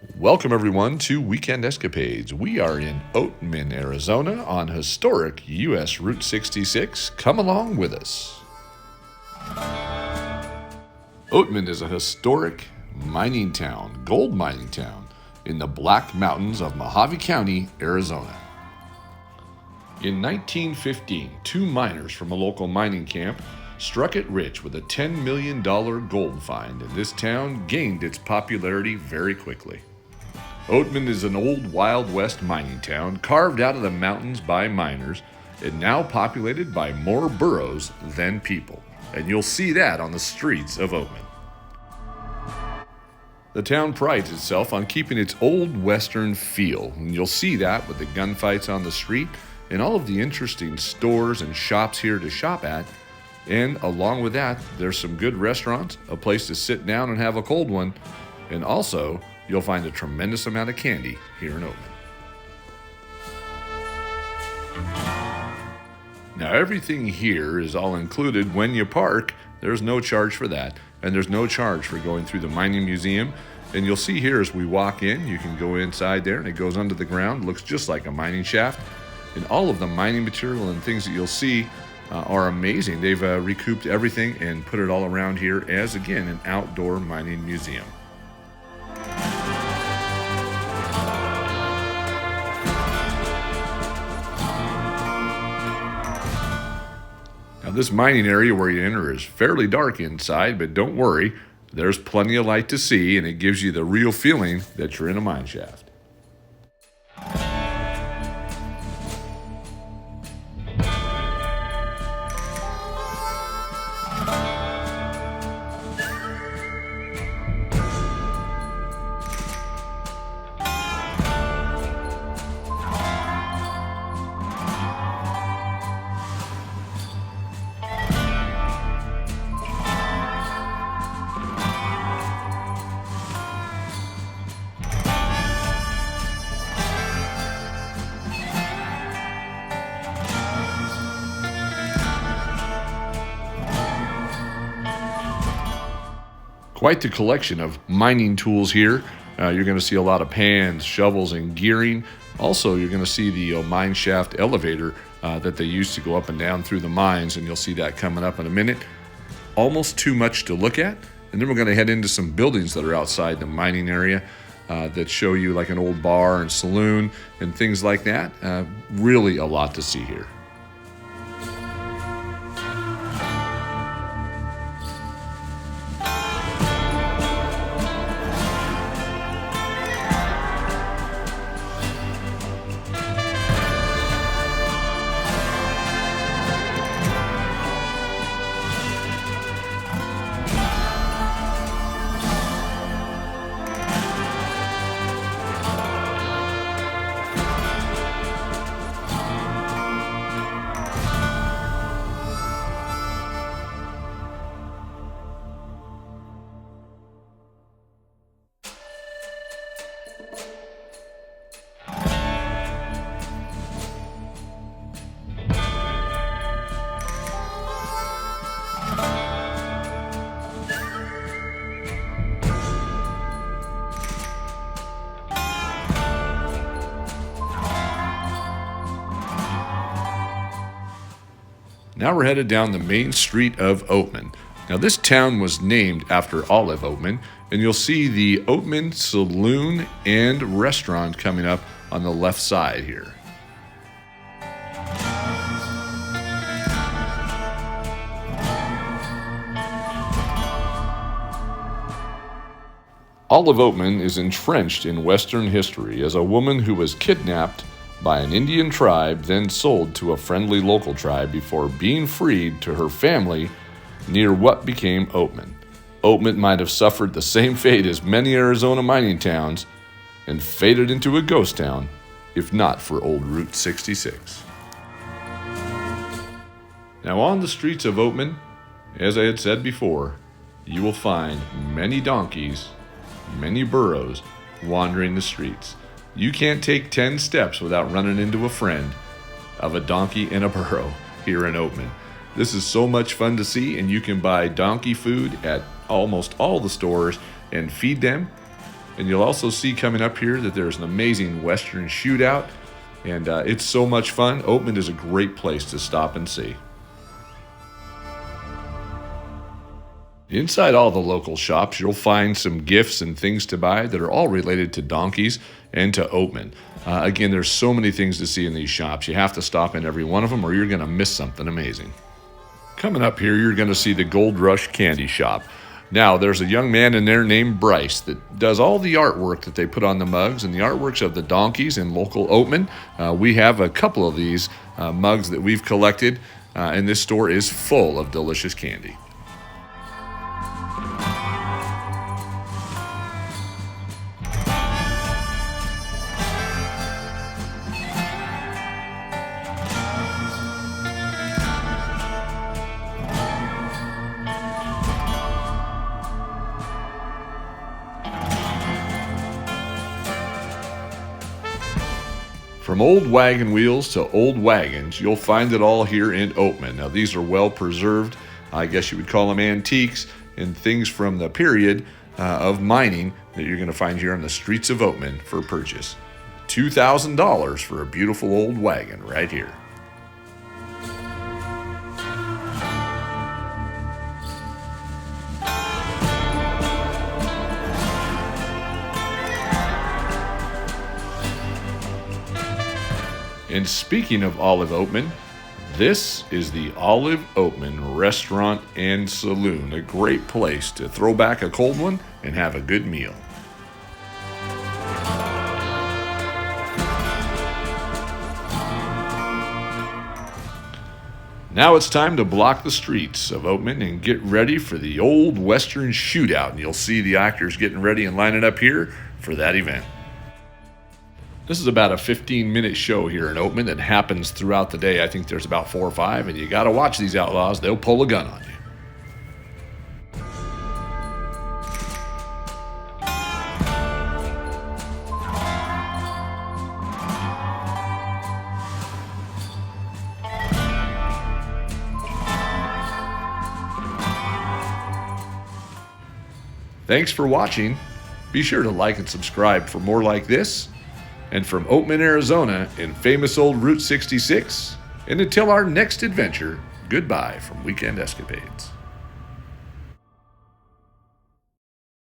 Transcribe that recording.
Welcome, everyone, to Weekend Escapades. We are in Oatman, Arizona on historic U.S. Route 66. Come along with us. Oatman is a historic mining town, gold mining town, in the Black Mountains of Mojave County, Arizona. In 1915, two miners from a local mining camp struck it rich with a $10 million gold find, and this town gained its popularity very quickly. Oatman is an old Wild West mining town carved out of the mountains by miners and now populated by more burros than people. And you'll see that on the streets of Oatman. The town prides itself on keeping its old Western feel, and you'll see that with the gunfights on the street and all of the interesting stores and shops here to shop at. And along with that, there's some good restaurants, a place to sit down and have a cold one, and also you'll find a tremendous amount of candy here in Oatman. Now, everything here is all included when you park. There's no charge for that, and there's no charge for going through the mining museum. And you'll see here as we walk in, you can go inside there, and it goes under the ground. It looks just like a mining shaft. And all of the mining material and things that you'll see are amazing. They've recouped everything and put it all around here as, again, an outdoor mining museum. Now, this mining area where you enter is fairly dark inside, but don't worry, there's plenty of light to see, and it gives you the real feeling that you're in a mine shaft. Quite the collection of mining tools here. You're going to see a lot of pans, shovels, and gearing. Also, you're going to see the mine shaft elevator that they use to go up and down through the mines, and you'll see that coming up in a minute. Almost too much to look at. And then we're going to head into some buildings that are outside the mining area that show you like an old bar and saloon and things like that. Really a lot to see here. Now we're headed down the main street of Oatman. Now this town was named after Olive Oatman, and you'll see the Oatman Saloon and Restaurant coming up on the left side here. Olive Oatman is entrenched in Western history as a woman who was kidnapped by an Indian tribe, then sold to a friendly local tribe before being freed to her family near what became Oatman. Oatman might have suffered the same fate as many Arizona mining towns and faded into a ghost town, if not for old Route 66. Now on the streets of Oatman, as I had said before, you will find many donkeys, many burros wandering the streets. You can't take 10 steps without running into a friend of a donkey and a burro here in Oatman. This is so much fun to see, and you can buy donkey food at almost all the stores and feed them. And you'll also see coming up here that there's an amazing Western shootout, and it's so much fun. Oatman is a great place to stop and see. Inside all the local shops, you'll find some gifts and things to buy that are all related to donkeys and to Oatman. Again, there's so many things to see in these shops. You have to stop in every one of them or you're going to miss something amazing. Coming up here, you're going to see the Gold Rush Candy Shop. Now, there's a young man in there named Bryce that does all the artwork that they put on the mugs and the artworks of the donkeys and local Oatman. We have a couple of these mugs that we've collected, and this store is full of delicious candy. From old wagon wheels to old wagons, you'll find it all here in Oatman. Now, these are well preserved, I guess you would call them antiques, and things from the period of mining that you're going to find here on the streets of Oatman for purchase. $2,000 for a beautiful old wagon right here. And speaking of Olive Oatman, this is the Olive Oatman Restaurant and Saloon, a great place to throw back a cold one and have a good meal. Now it's time to block the streets of Oatman and get ready for the old Western shootout. And you'll see the actors getting ready and lining up here for that event. This is about a 15-minute show here in Oatman that happens throughout the day. I think there's about 4 or 5, and you got to watch these outlaws. They'll pull a gun on you. Thanks for watching. Be sure to like and subscribe for more like this. And from Oatman, Arizona, in famous old Route 66, and until our next adventure, goodbye from Weekend Escapades.